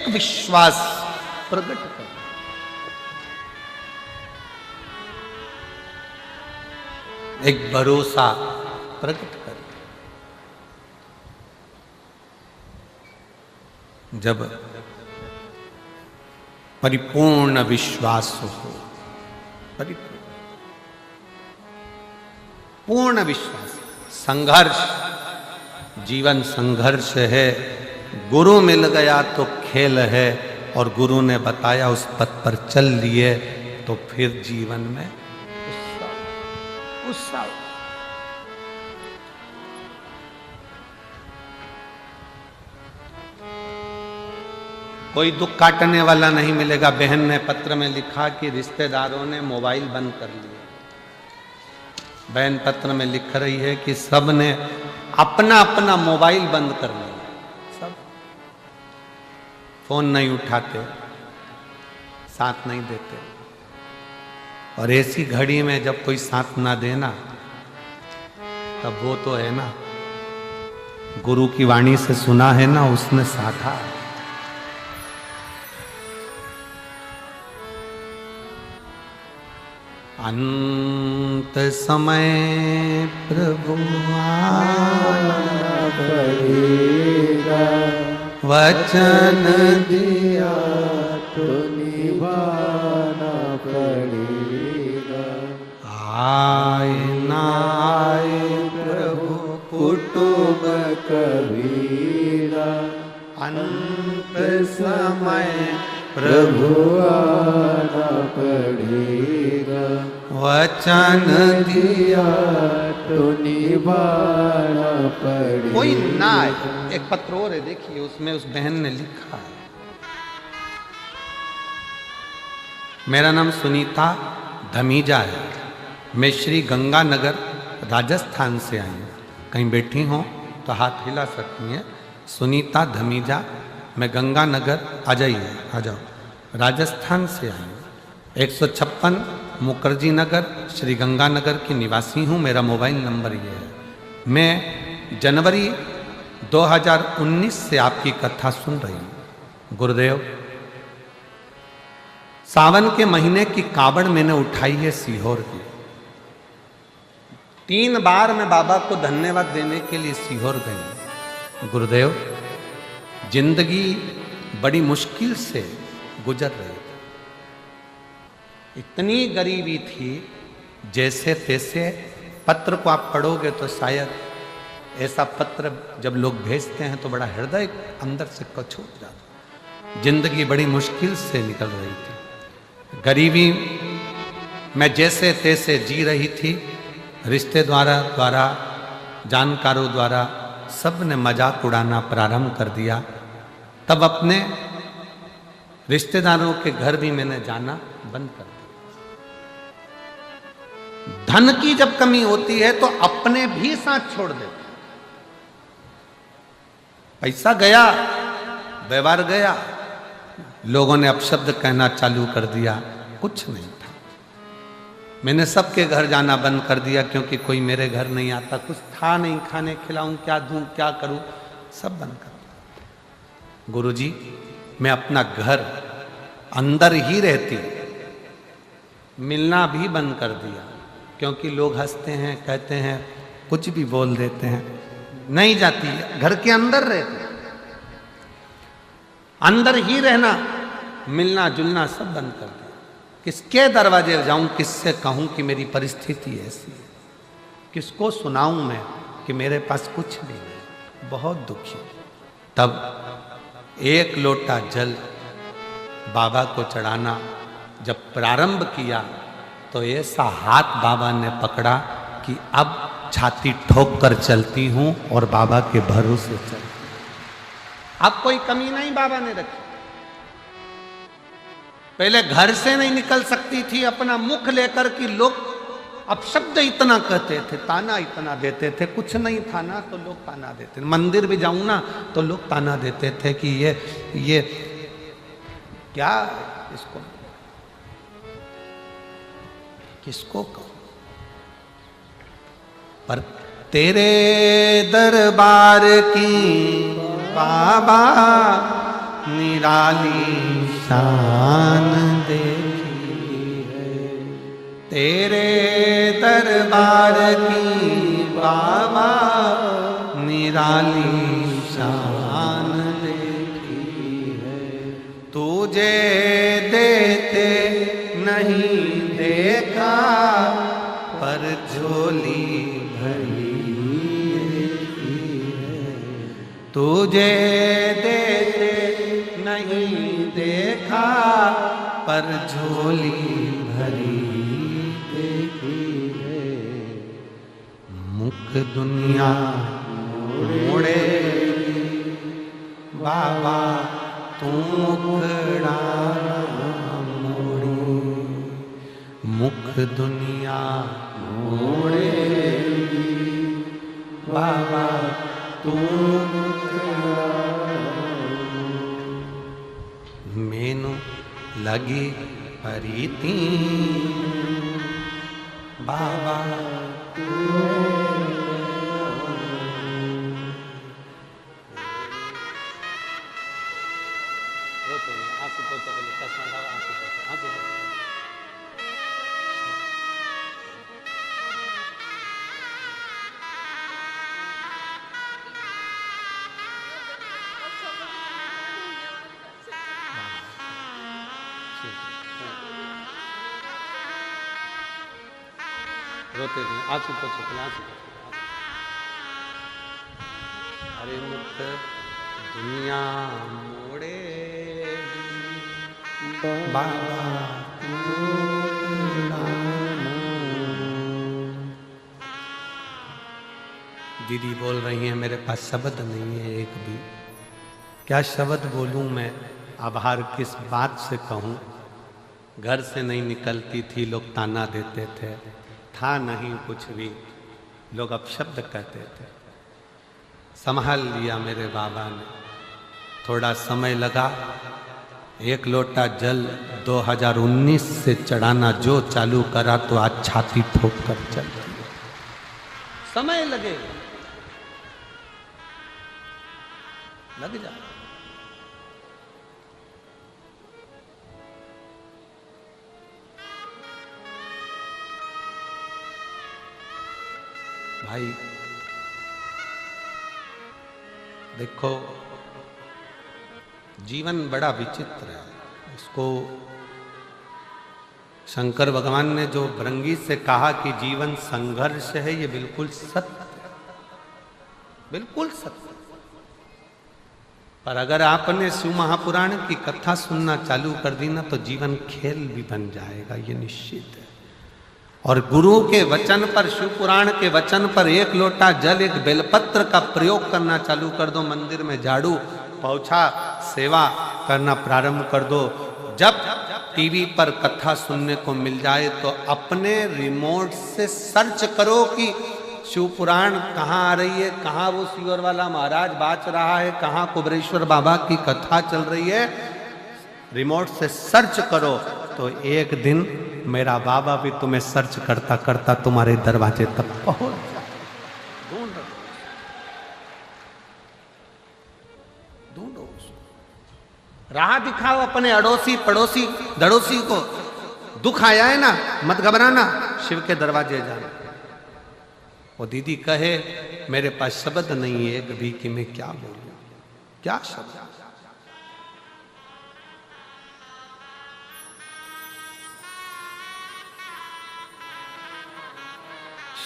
एक विश्वास प्रकट कर, एक भरोसा प्रकट कर। जब परिपूर्ण विश्वास हो, पूर्ण विश्वास, संघर्ष, जीवन संघर्ष है। गुरु मिल गया तो खेल है, और गुरु ने बताया उस पथ पर चल लिए तो फिर जीवन में उत्साह। कोई दुख काटने वाला नहीं मिलेगा। बहन ने पत्र में लिखा कि रिश्तेदारों ने मोबाइल बंद कर लिए। बहन पत्र में लिख रही है कि सब ने अपना अपना मोबाइल बंद कर लिया, सब फोन नहीं उठाते, साथ नहीं देते। और ऐसी घड़ी में जब कोई साथ ना देना, तब वो तो है ना, गुरु की वाणी से सुना है ना, उसने साथा। अंत समय प्रभु आना पड़ेगा, वचन दिया तो निभाना पड़ेगा। आए ना आए प्रभु कुटुंब कबीरा, अंत समय प्रभु आना पड़ेगा, वचन दिया तो निभाना पड़ेगा। कोई ना आए। एक पत्र और है, देखिए, उसमें उस बहन ने लिखा है, मेरा नाम सुनीता धमीजा है, मैं श्री गंगानगर राजस्थान से आई हूँ। कहीं बैठी हो तो हाथ हिला सकती हैं। सुनीता धमीजा, मैं गंगानगर, आ जाइए, आ जाओ, राजस्थान से आई हूँ। 156 मुखर्जी नगर, श्री गंगानगर की निवासी हूँ। मेरा मोबाइल नंबर ये है। मैं जनवरी 2019 से आपकी कथा सुन रही हूँ। गुरुदेव, सावन के महीने की कावड़ मैंने उठाई है सीहोर की। 3 बार मैं बाबा को धन्यवाद देने के लिए सीहोर गई। गुरुदेव, जिंदगी बड़ी मुश्किल से गुजर रही थी। इतनी गरीबी थी, जैसे तैसे। पत्र को आप पढ़ोगे तो शायद ऐसा पत्र जब लोग भेजते हैं तो बड़ा हृदय अंदर से छूट जाता। जिंदगी बड़ी मुश्किल से निकल रही थी। गरीबी में जैसे तैसे जी रही थी। रिश्तेदारों द्वारा, जानकारों द्वारा सब ने मजाक उड़ाना प्रारंभ कर दिया। तब अपने रिश्तेदारों के घर भी मैंने जाना बंद कर दिया। धन की जब कमी होती है तो अपने भी साथ छोड़ देते। पैसा गया, व्यवहार गया, लोगों ने अपशब्द कहना चालू कर दिया। कुछ नहीं था। मैंने सबके घर जाना बंद कर दिया, क्योंकि कोई मेरे घर नहीं आता। कुछ था नहीं, खाने खिलाऊं, क्या दूं, क्या करूं, सब बंद कर दिया। गुरुजी, मैं अपना घर अंदर ही रहती, मिलना भी बंद कर दिया, क्योंकि लोग हंसते हैं, कहते हैं, कुछ भी बोल देते हैं। नहीं जाती, घर के अंदर रहते, अंदर ही रहना, मिलना जुलना सब बंद कर दिया। किसके दरवाजे जाऊं, किससे कहूं कि मेरी परिस्थिति ऐसी है, किसको सुनाऊं मैं कि मेरे पास कुछ नहीं है, बहुत दुखी। तब 1 लोटा जल बाबा को चढ़ाना जब प्रारंभ किया तो ऐसा हाथ बाबा ने पकड़ा कि अब छाती ठोक कर चलती हूं और बाबा के भरोसे चलती हूं। अब कोई कमी नहीं बाबा ने रखी। पहले घर से नहीं निकल सकती थी अपना मुख लेकर कि लोग अपशब्द इतना कहते थे, ताना इतना देते थे। कुछ नहीं था ना तो लोग ताना देते थे। मंदिर भी जाऊं ना तो लोग ताना देते थे कि ये क्या, इसको किसको कहूं। पर तेरे दरबार की बाबा निराली शान देखी है, तेरे दरबार की बाबा निराली शान देखी है। तुझे देते नहीं देखा पर झोली भरी देखी है। तुझे देते नहीं देखा पर झोली भरी देखी है। मुख दुनिया मोड़े बाबा तू मुखड़ा मोड़ी, मुख दुनिया मोड़े बाबा तू मेनू लगी परीती बाबा रोते नहीं, आंसू पोछो, आंसू पोछो। अरे मुख दुनिया मोड़े बाबा दीदी बोल रही हैं मेरे पास शब्द नहीं है एक भी, क्या शब्द बोलूं मैं, आभार किस बात से कहूं। घर से नहीं निकलती थी, लोग ताना देते थे, था नहीं कुछ भी, लोग अपशब्द कहते थे। संभाल लिया मेरे बाबा ने, थोड़ा समय लगा, एक लोटा जल 2019 से चढ़ाना जो चालू करा तो आज छाती ठोक कर चल रही है। समय लगेगा, लग जा। भाई देखो जीवन बड़ा विचित्र है, इसको शंकर भगवान ने जो भृंगी से कहा कि जीवन संघर्ष है, ये बिल्कुल सत्य, बिल्कुल सत्य। पर अगर आपने शिव महापुराण की कथा सुनना चालू कर दी ना तो जीवन खेल भी बन जाएगा, ये निश्चित है। और गुरु के वचन पर, शिव पुराण के वचन पर एक लोटा जल, एक बेलपत्र का प्रयोग करना चालू कर दो, मंदिर में झाड़ू पोछा सेवा करना प्रारंभ कर दो। जब टीवी पर कथा सुनने को मिल जाए तो अपने रिमोट से सर्च करो कि शिव पुराण कहाँ आ रही है, कहाँ वो सीवर वाला महाराज बाच रहा है, कहाँ कुबरेश्वर बाबा की कथा चल रही है। रिमोट से सर्च करो तो एक दिन मेरा बाबा भी तुम्हें सर्च करता करता तुम्हारे दरवाजे तक पहुंच जाए। ढूंढो, राह दिखाओ अपने अड़ोसी पड़ोसी दड़ोसी को। दुख आया है ना, मत घबराना, शिव के दरवाजे जाना। वो दीदी कहे मेरे पास शब्द नहीं है एक भी कि मैं क्या बोलूं, क्या शब्द।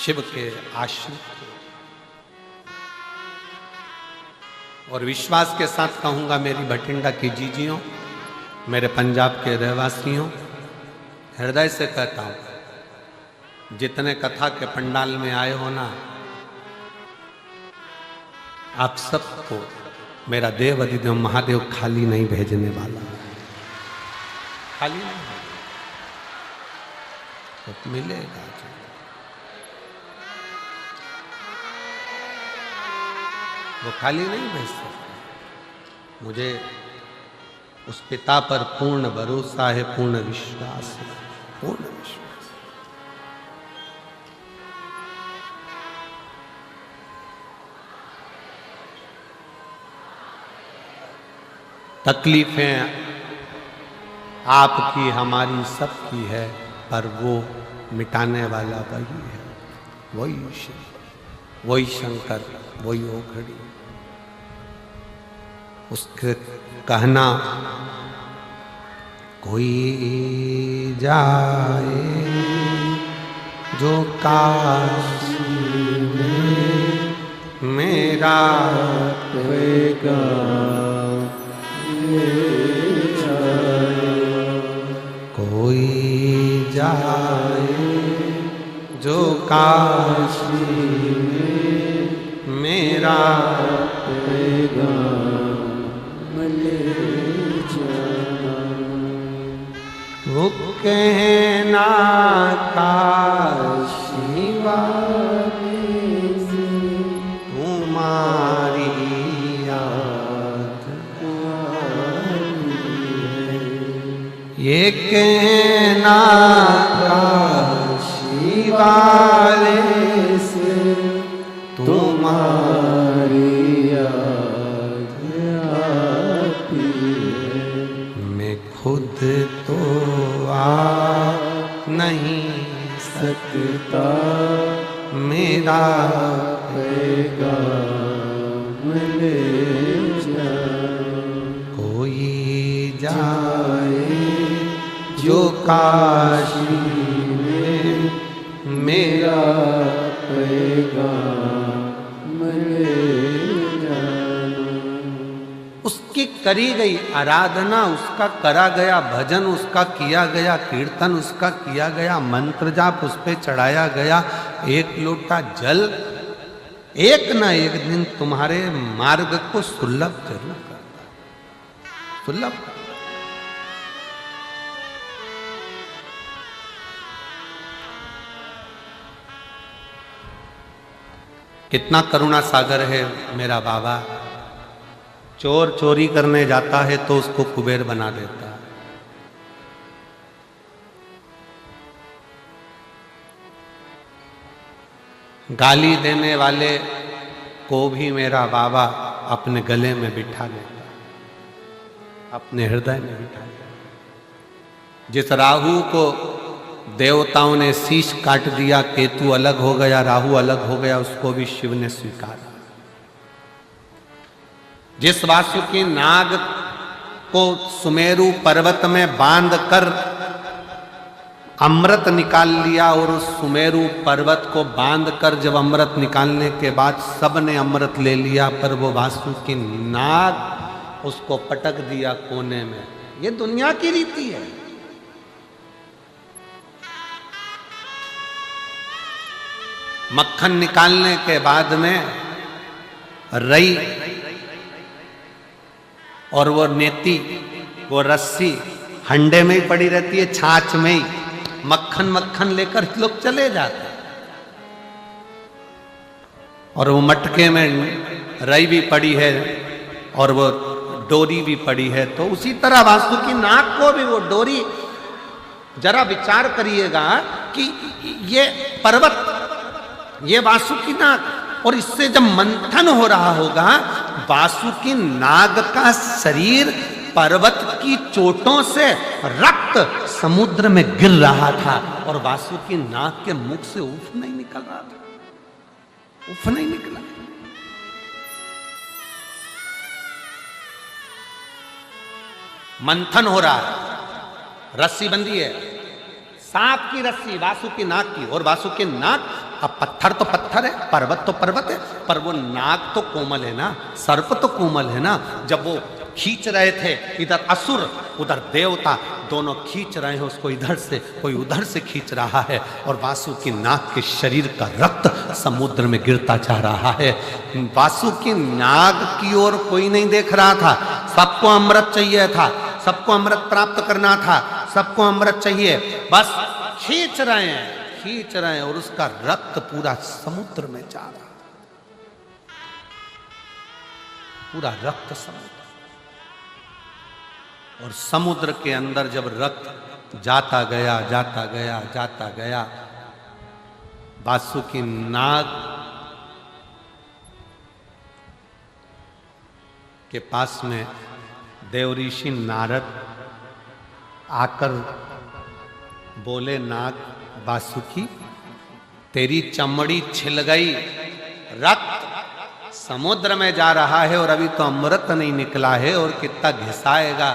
शिव के आश्रित और विश्वास के साथ कहूंगा मेरी भटिंडा की जीजियों, मेरे पंजाब के रहवासियों, हृदय से कहता हूं, जितने कथा के पंडाल में आए हो ना, आप सबको मेरा देव अधिदेव महादेव खाली नहीं भेजने वाला, खाली नहीं तो मिलेगा। वो खाली नहीं भेज सकते। मुझे उस पिता पर पूर्ण भरोसा है, पूर्ण विश्वास है, पूर्ण विश्वास। तकलीफें आपकी हमारी सबकी है, पर वो मिटाने वाला वही है, वही शिव, वही शंकर, वही ओघड़ी। उसके कहना कोई जाए जो काशी में मेरा कोई जाए जो काशी में मेरा वो कहना काशी वाले से तुम्हारी याद ये कहना काशी वाले से तुम्हारी याद आती है। मैं खुद तो आ नहीं सकता, मेरा पैगाम ले जा। कोई जाए जो काशी में मेरा पैगाम ले जा। उसकी करी गई आराधना, उसका करा गया भजन, उसका किया गया कीर्तन, उसका किया गया मंत्र जाप, उस पे चढ़ाया गया एक लोटा जल एक न एक दिन तुम्हारे मार्ग को सुलभ जरूर करता, सुलभ। कितना करुणा सागर है मेरा बाबा। चोर चोरी करने जाता है तो उसको कुबेर बना देता है। गाली देने वाले को भी मेरा बाबा अपने गले में बिठा लेता, अपने हृदय में बिठा लेता। जिस राहु को देवताओं ने शीश काट दिया, केतु अलग हो गया, राहु अलग हो गया, उसको भी शिव ने स्वीकारा। जिस वासुकी नाग को सुमेरु पर्वत में बांध कर अमृत निकाल लिया, और उस सुमेरु पर्वत को बांध कर जब अमृत निकालने के बाद सब ने अमृत ले लिया, पर वो वासुकी नाग उसको पटक दिया कोने में। ये दुनिया की रीति है। मक्खन निकालने के बाद में रई और वो नेती, वो रस्सी हंडे में ही पड़ी रहती है, छाछ में ही। मक्खन मक्खन लेकर लोग चले जाते, और वो मटके में रई भी पड़ी है और वो डोरी भी पड़ी है। तो उसी तरह वासुकी नाग को भी वो डोरी, जरा विचार करिएगा कि ये पर्वत, ये वासुकी नाग, और इससे जब मंथन हो रहा होगा, वासुकी नाग का शरीर पर्वत की चोटों से रक्त समुद्र में गिर रहा था, और वासुकी नाग के मुख से उफ नहीं निकल रहा था, उफ नहीं निकला। मंथन हो रहा है, रस्सी बंधी है, सांप की रस्सी वासुकी नाग की, और वासुकी नाग, अब पत्थर तो पत्थर है, पर्वत तो पर्वत है, पर वो नाग तो कोमल है ना, सर्प तो कोमल है ना। जब वो खींच रहे थे, इधर असुर उधर देवता, दोनों खींच रहे हैं उसको, इधर से कोई उधर से खींच रहा है, और वासुकी नाग के शरीर का रक्त समुद्र में गिरता जा रहा है। वासुकी नाग की ओर कोई नहीं देख रहा था, सबको अमृत चाहिए था, सबको अमृत प्राप्त करना था, सबको अमृत चाहिए, बस खींच रहे हैं, खींच रहे हैं, और उसका रक्त पूरा समुद्र में जा रहा, पूरा रक्त समुद्र। और समुद्र के अंदर जब रक्त जाता गया, जाता गया, जाता गया, वासुकी नाग के पास में देवऋषि नारद आकर बोले, नाग वासुकी, तेरी चमड़ी छिल गई, रक्त समुद्र में जा रहा है और अभी तो अमृत नहीं निकला है, और कितना घिसाएगा,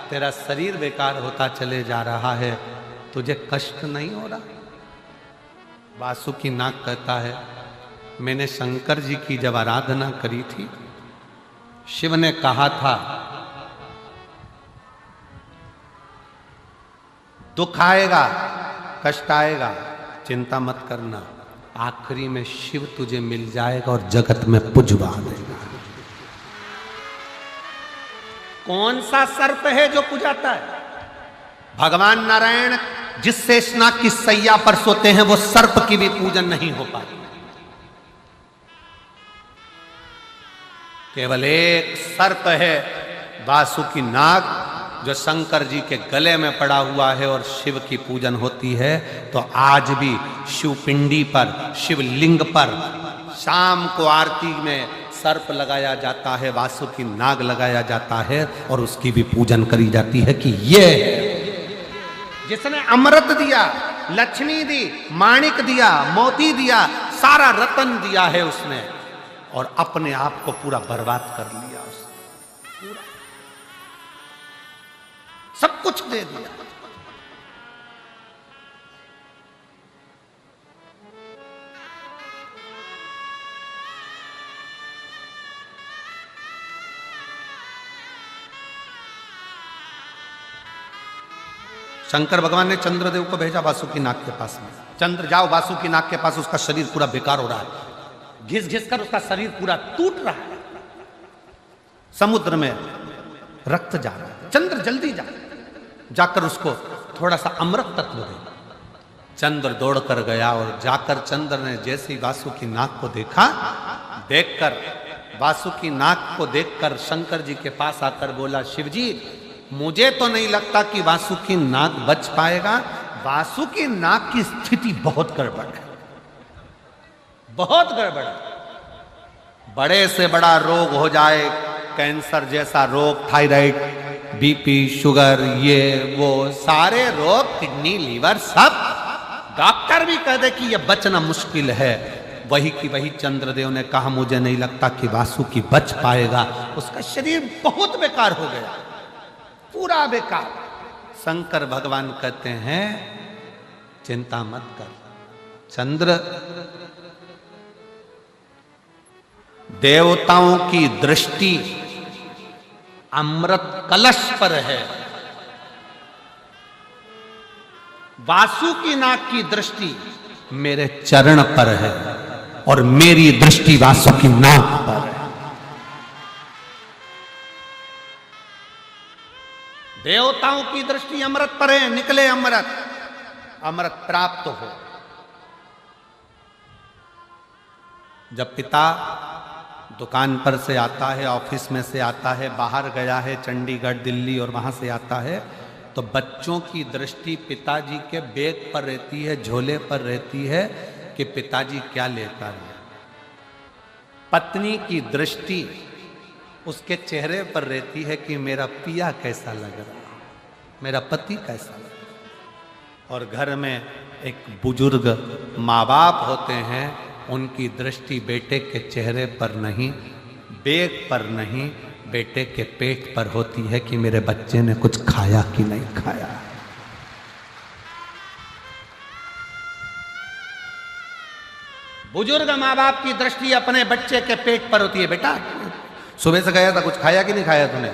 तेरा शरीर बेकार होता चले जा रहा है, तुझे कष्ट नहीं हो रहा? वासुकी नाग कहता है, मैंने शंकर जी की जब आराधना करी थी, शिव ने कहा था दुख आएगा, कष्ट आएगा, चिंता मत करना, आखिरी में शिव तुझे मिल जाएगा और जगत में पुजवा देगा। कौन सा सर्प है जो पुजाता है? भगवान नारायण जिस शेषनाग की सैया पर सोते हैं, वो सर्प की भी पूजन नहीं हो पाती। केवल एक सर्प है, वासुकी नाग, जो शंकर जी के गले में पड़ा हुआ है और शिव की पूजन होती है। तो आज भी शिवपिंडी पर, शिवलिंग पर शाम को आरती में सर्प लगाया जाता है, वासुकी नाग लगाया जाता है, और उसकी भी पूजन करी जाती है कि ये जिसने अमृत दिया, लक्ष्मी दी, माणिक दिया, मोती दिया, सारा रतन दिया है उसने, और अपने आप को पूरा बर्बाद कर लिया उसने, पूरा सब कुछ दे दिया। शंकर भगवान ने चंद्रदेव को भेजा वासुकी नाग के पास में, चंद्र जाओ वासुकी नाग के पास, उसका शरीर पूरा बेकार हो रहा है, घिस घिस कर उसका शरीर पूरा टूट रहा है, समुद्र में रक्त जा रहा है, चंद्र जल्दी जा, जाकर उसको थोड़ा सा अमृत तत्व दे। चंद्र दौड़ कर गया और जाकर चंद्र ने जैसे ही वासुकी नाग को देखा, देखकर वासुकी नाग को देखकर शंकर जी के पास आकर बोला, शिव जी मुझे तो नहीं लगता कि वासुकी नाग बच पाएगा, वासुकी नाग की स्थिति बहुत गड़बड़ है, बहुत गड़बड़ है, बड़े से बड़ा रोग हो जाए, कैंसर जैसा रोग, थायराइड, बीपी, शुगर, ये वो सारे रोग, किडनी, लीवर, सब डॉक्टर भी कह दे कि ये बचना मुश्किल है। वही की वही चंद्रदेव ने कहा, मुझे नहीं लगता कि वासुकी बच पाएगा, उसका शरीर बहुत बेकार हो गया, पूरा बेकार। शंकर भगवान कहते हैं, चिंता मत कर चंद्र, देवताओं की दृष्टि अमृत कलश पर है, वासुकी नाग की दृष्टि मेरे चरण पर है, और मेरी दृष्टि वासुकी नाग पर है। देवताओं की दृष्टि अमृत पर है, निकले अमृत, अमृत प्राप्त हो। जब पिता दुकान पर से आता है, ऑफिस में से आता है, बाहर गया है चंडीगढ़, दिल्ली, और वहां से आता है, तो बच्चों की दृष्टि पिताजी के बैग पर रहती है, झोले पर रहती है कि पिताजी क्या लेकर आए। पत्नी की दृष्टि उसके चेहरे पर रहती है कि मेरा पिया कैसा लग रहा, मेरा पति कैसा लग रहा। और घर में एक बुजुर्ग माँ बाप होते हैं, उनकी दृष्टि बेटे के चेहरे पर नहीं, बैग पर नहीं, बेटे के पेट पर होती है कि मेरे बच्चे ने कुछ खाया कि नहीं खाया। बुजुर्ग माँ बाप की दृष्टि अपने बच्चे के पेट पर होती है। बेटा सुबह से गया था, कुछ खाया कि नहीं खाया तूने,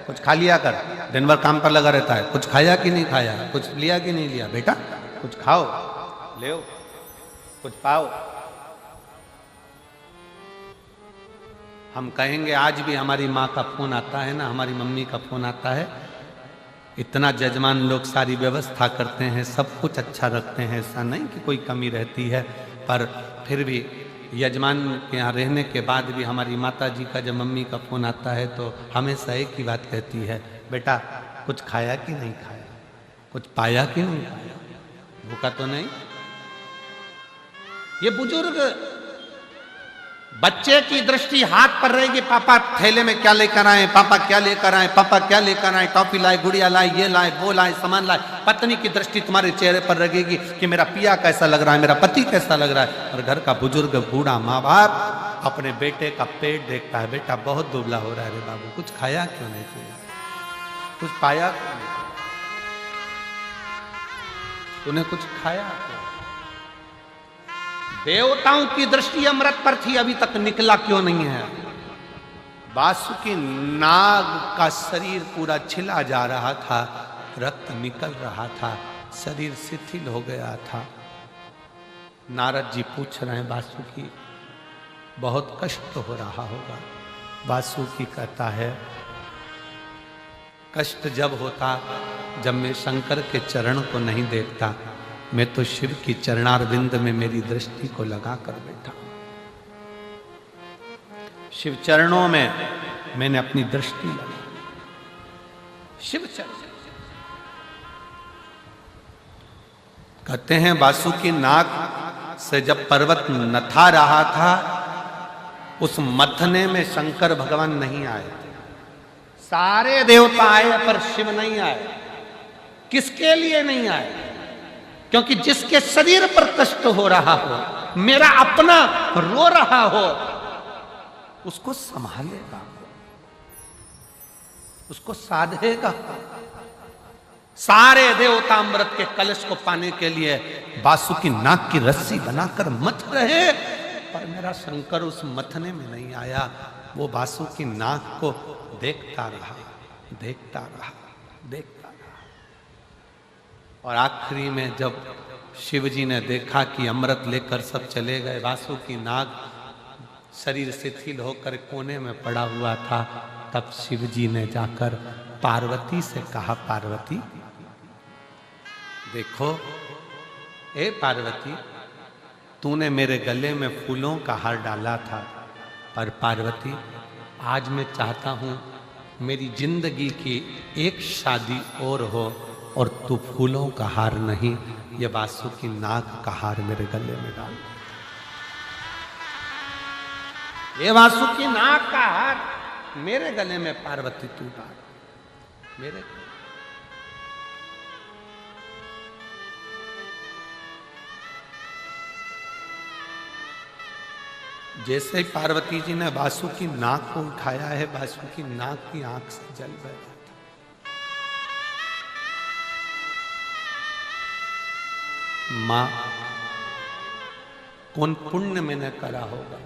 कुछ खा लिया कर, दिन भर काम पर लगा रहता है, कुछ खाया कि नहीं खाया, कुछ लिया कि नहीं लिया, बेटा कुछ खाओ, ले कुछ पाओ। हम कहेंगे, आज भी हमारी माँ का फोन आता है ना, हमारी मम्मी का फोन आता है, इतना जजमान लोग सारी व्यवस्था करते हैं, सब कुछ अच्छा रखते हैं, ऐसा नहीं कि कोई कमी रहती है, पर फिर भी यजमान के यहाँ रहने के बाद भी हमारी माता जी का जब मम्मी का फोन आता है तो हमेशा एक ही बात कहती है, बेटा कुछ खाया कि नहीं खाया, कुछ पाया कि नहीं पाया, भूखा तो नहीं। ये बुजुर्ग बच्चे की दृष्टि हाथ पर रहेगी, पापा थैले में क्या लेकर आए, पापा क्या लेकर आए, पापा क्या लेकर आए, टॉफी लाए, गुड़िया लाए, ये लाए, वो लाए, सामान लाए। पत्नी की दृष्टि तुम्हारे चेहरे पर रहेगी कि मेरा पिया कैसा लग रहा है, मेरा पति कैसा लग रहा है। और घर का बुजुर्ग बूढ़ा माँ बाप अपने बेटे का पेट देखता है, बेटा बहुत दुबला हो रहा है रे बाबू, कुछ खाया क्यों नहीं तूने, कुछ पाया क्यों नहीं, तूने कुछ खाया क्यों। देवताओं की दृष्टि अमृत पर थी, अभी तक निकला क्यों नहीं है। वासुकी नाग का शरीर पूरा छिला जा रहा था, रक्त निकल रहा था, शरीर शिथिल हो गया था। नारद जी पूछ रहे हैं वासुकी बहुत कष्ट हो रहा होगा। वासुकी कहता है कष्ट जब होता जब मैं शंकर के चरण को नहीं देखता, मैं तो शिव की चरणारविंद में मेरी दृष्टि को लगा कर बैठा। शिव चरणों में मैंने अपनी दृष्टि लगा। शिव चरण कहते हैं वासुकी नाग से जब पर्वत नथा रहा था, उस मथने में शंकर भगवान नहीं आए थे। सारे देवता आए पर शिव नहीं आए। किसके लिए नहीं आए? क्योंकि जिसके शरीर पर कष्ट हो रहा हो, मेरा अपना रो रहा हो, उसको संभालेगा, उसको साधेगा। सारे देवता अमृत के कलश को पाने के लिए वासुकी नाग की रस्सी बनाकर मथ रहे, पर मेरा शंकर उस मथने में नहीं आया। वो वासुकी नाग को देखता रहा, देखता रहा, देखता रहा। और आखिरी में जब शिव जी ने देखा कि अमृत लेकर सब चले गए, वासुकी नाग शरीर शिथिल होकर कोने में पड़ा हुआ था, तब शिव जी ने जाकर पार्वती से कहा, पार्वती देखो, ए पार्वती, तूने मेरे गले में फूलों का हार डाला था, पर पार्वती आज मैं चाहता हूं मेरी जिंदगी की एक शादी और हो और तू फूलों का हार नहीं, ये वासुकी नाग का हार मेरे गले में डाल। ये वासुकी नाग का हार मेरे गले में पार्वती तू डाल, मेरे। जैसे ही पार्वती जी ने वासुकी नाग को उठाया है, वासुकी नाग की आंख से जल बह रहा था। मां, कौन पुण्य मैंने करा होगा,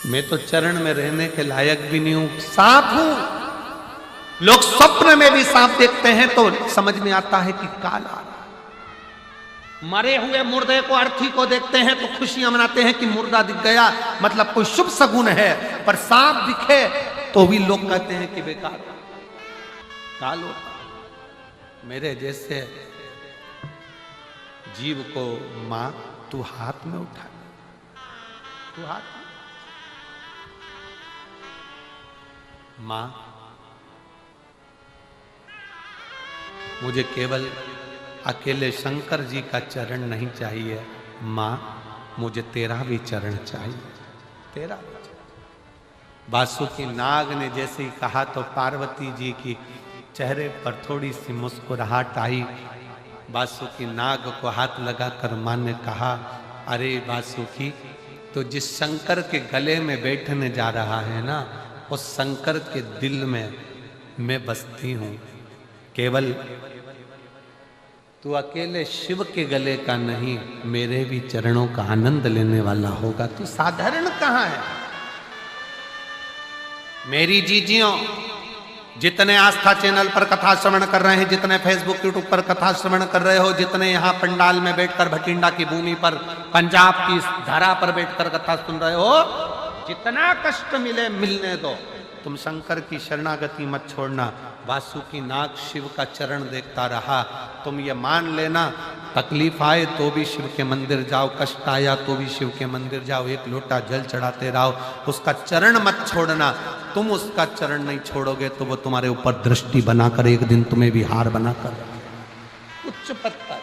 मैं तो चरण में रहने के लायक भी नहीं हूं, सांप हूं। लोग स्वप्न में भी सांप देखते हैं तो समझ में आता है कि काल आ रहा। मरे हुए मुर्दे को, अर्थी को देखते हैं तो खुशियां मनाते हैं कि मुर्दा दिख गया, मतलब कोई शुभ सगुन है। पर सांप दिखे तो भी लोग कहते हैं कि बेकार काल होता। मेरे जैसे जीव को मां तू हाथ में उठा, तू हाथ में। मां, मुझे केवल अकेले शंकर जी का चरण नहीं चाहिए, मां मुझे तेरा भी चरण चाहिए, तेरा भी चरण। वासुकी नाग ने जैसे ही कहा तो पार्वती जी की चेहरे पर थोड़ी सी मुस्कुराहट आई। वासुकी नाग को हाथ लगाकर मां ने कहा, अरे वासुकी, तो जिस शंकर के गले में बैठने जा रहा है ना, उस शंकर के दिल में मैं बसती हूं। केवल तू अकेले शिव के गले का नहीं, मेरे भी चरणों का आनंद लेने वाला होगा। तू साधारण कहां है? मेरी जीजियों, जितने आस्था चैनल पर कथा श्रवण कर रहे हैं, जितने फेसबुक यूट्यूब पर कथा श्रवण कर रहे हो, जितने यहाँ पंडाल में बैठकर भटिंडा की भूमि पर पंजाब की धरा पर बैठकर कथा सुन रहे हो, जितना कष्ट मिले मिलने दो, तुम शंकर की शरणागति मत छोड़ना। वासुकी नाग शिव का चरण देखता रहा। तुम ये मान लेना, तकलीफ आए तो भी शिव के मंदिर जाओ, कष्ट आया तो भी शिव के मंदिर जाओ, एक लोटा जल चढ़ाते रहो, उसका चरण मत छोड़ना। तुम उसका चरण नहीं छोड़ोगे तो वो तुम्हारे ऊपर दृष्टि बनाकर एक दिन तुम्हें भी हार बनाकर उच्च पद पर।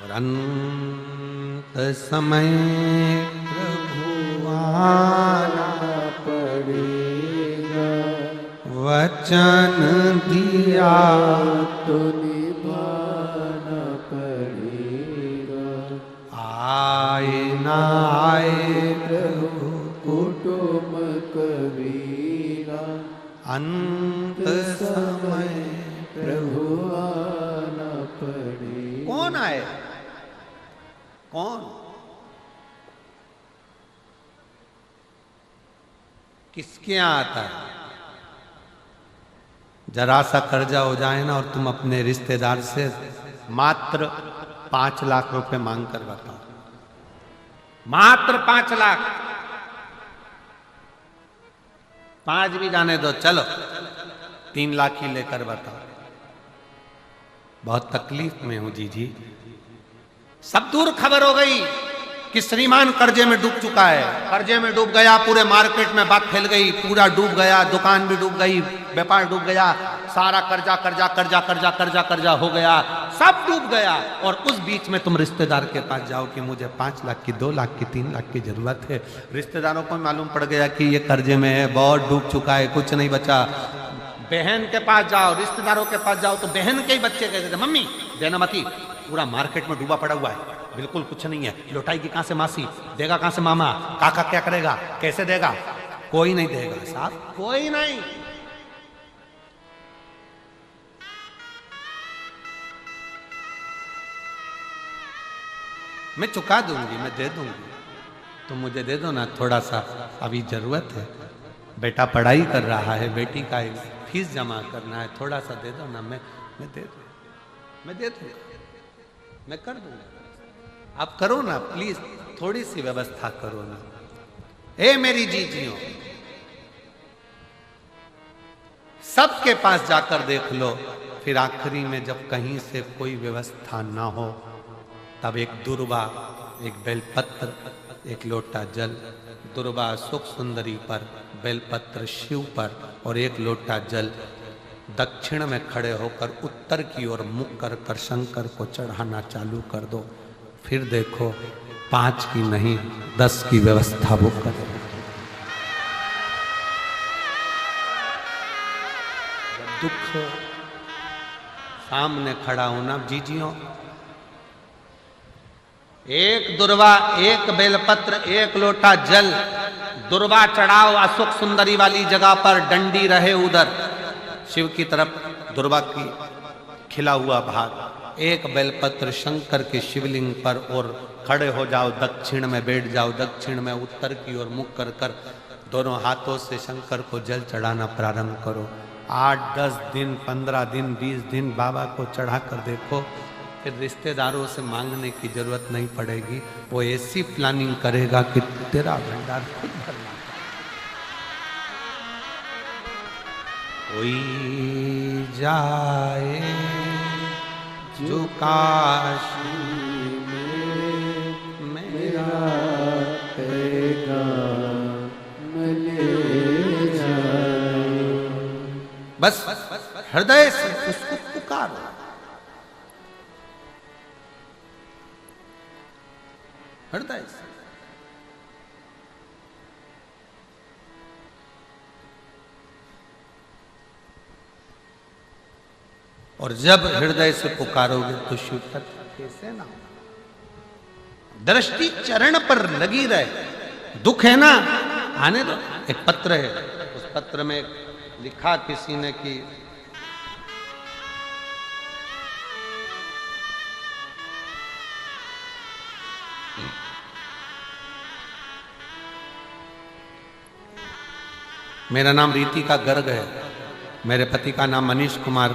और अंत समय प्रभु आना पड़ेगा, वचन दिया तो निभाना पड़ेगा। आए ना आए प्रभु कुटुम कबीरा, अंत समय प्रभु आना पड़ेगा। कौन आए? कौन? किसके यहाँ आता है? जरा सा कर्जा हो जाए ना और तुम अपने रिश्तेदार से मात्र 5 लाख रुपए मांग कर बताओ, मात्र 5 लाख। 5 भी जाने दो, चलो 3 लाख ही लेकर बताओ। बहुत तकलीफ में हूं जी। सब दूर खबर हो गई कि श्रीमान कर्जे में डूब चुका है, कर्जे में डूब गया, पूरे मार्केट में बात फैल गई, पूरा डूब गया, दुकान भी डूब गई, व्यापार डूब गया, सारा कर्जा कर्जा कर्जा कर्जा कर्जा कर्जा हो गया, सब डूब गया। और उस बीच में तुम रिश्तेदार के पास जाओ कि मुझे 5 लाख की, 2 लाख की, 3 लाख की जरूरत है। रिश्तेदारों को मालूम पड़ गया कि ये कर्जे में है, बहुत डूब चुका है, कुछ नहीं बचा। बहन के पास जाओ, रिश्तेदारों के पास जाओ तो बहन के ही बच्चे कहते थे, मम्मी देना मती, पूरा मार्केट में डूबा पड़ा हुआ है, बिल्कुल कुछ नहीं है, लौटाएगी कहां से मासी, देगा कहां से मामा, काका क्या करेगा, कैसे देगा? कोई नहीं देगा साहब, कोई नहीं। मैं चुका दूंगी, मैं दे दूंगी, तुम मुझे दे दो ना थोड़ा सा, अभी जरूरत है, बेटा पढ़ाई कर रहा है, बेटी का फीस जमा करना है, थोड़ा सा दे दो ना, मैं दे दूंगा, मैं दे दूंगा, मैं कर दूंगा। आप करो ना प्लीज, थोड़ी सी व्यवस्था करो ना। ए मेरी जीजियों, सबके पास जाकर देख लो, फिर आखिरी में जब कहीं से कोई व्यवस्था ना हो, तब एक दुर्वा, एक बेलपत्र, एक लोटा जल, दुर्वा सुख सुंदरी पर, बेलपत्र शिव पर और एक लोटा जल दक्षिण में खड़े होकर उत्तर की ओर मुख कर कर शंकर को चढ़ाना चालू कर दो। फिर देखो 5 की नहीं 10 की व्यवस्था वो कर। दुख सामने खड़ा होना जीजियों, एक दुर्वा, एक बेलपत्र, एक लोटा जल, दुर्वा चढ़ाओ असुख सुंदरी वाली जगह पर, डंडी रहे उधर शिव की तरफ, दुर्वा की खिला हुआ भाग, एक बेलपत्र शंकर के शिवलिंग पर और खड़े हो जाओ, दक्षिण में बैठ जाओ, दक्षिण में उत्तर की ओर मुख कर कर दोनों हाथों से शंकर को जल चढ़ाना प्रारंभ करो। 8, 10 दिन, 15 दिन, 20 दिन बाबा को चढ़ा कर देखो, फिर रिश्तेदारों से मांगने की जरूरत नहीं पड़ेगी। वो ऐसी प्लानिंग करेगा कि तेरा भंडार खुद भरना। कोई जाए जो काशी में मेरा बस हृदय से उसको पुकारो। हृदय से और जब हृदय से पुकारोगे तो शिव तत्व कैसे ना हो। दृष्टि चरण पर लगी रहे। दुख है ना, आने दो। एक पत्र है, उस पत्र में लिखा किसी ने कि मेरा नाम रीति का गर्ग है, मेरे पति का नाम मनीष कुमार,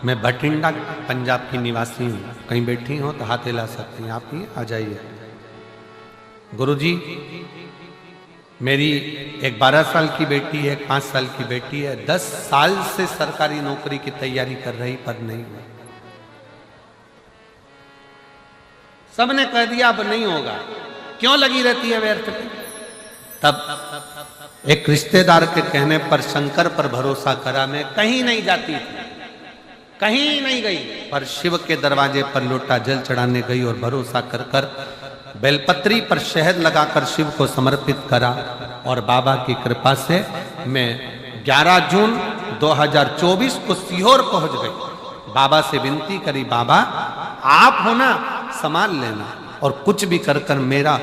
मैं बठिंडा पंजाब की निवासी हूँ। कहीं बैठी हो तो हाथ हिला सकती हैं, आप ही आ जाइए। गुरुजी, मेरी एक 12 साल की बेटी है, एक 5 साल की बेटी है, 10 साल से सरकारी नौकरी की तैयारी कर रही पर नहीं हुई। सबने कह दिया अब नहीं होगा, क्यों लगी रहती है व्यर्थ पे। तब एक रिश्तेदार के कहने पर शंकर पर भरोसा करा, मैं कहीं नहीं जाती थी। कहीं नहीं गई, पर शिव के दरवाजे पर लोटा जल चढ़ाने गई और भरोसा कर कर बेलपत्री पर शहद लगाकर शिव को समर्पित करा। और बाबा की कृपा से मैं 11 जून 2024 को सीहोर पहुंच गई। बाबा से विनती करी, बाबा आप हो ना, संभाल लेना और कुछ भी कर कर मेरा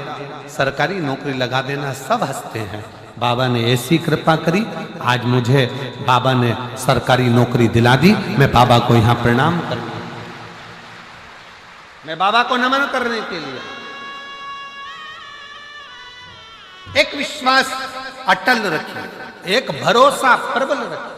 सरकारी नौकरी लगा देना। सब हंसते हैं। बाबा ने ऐसी कृपा करी, आज मुझे बाबा ने सरकारी नौकरी दिला दी। मैं बाबा को यहां प्रणाम करूं, मैं बाबा को नमन करने के लिए। एक विश्वास अटल रखिए, एक भरोसा प्रबल रखिए।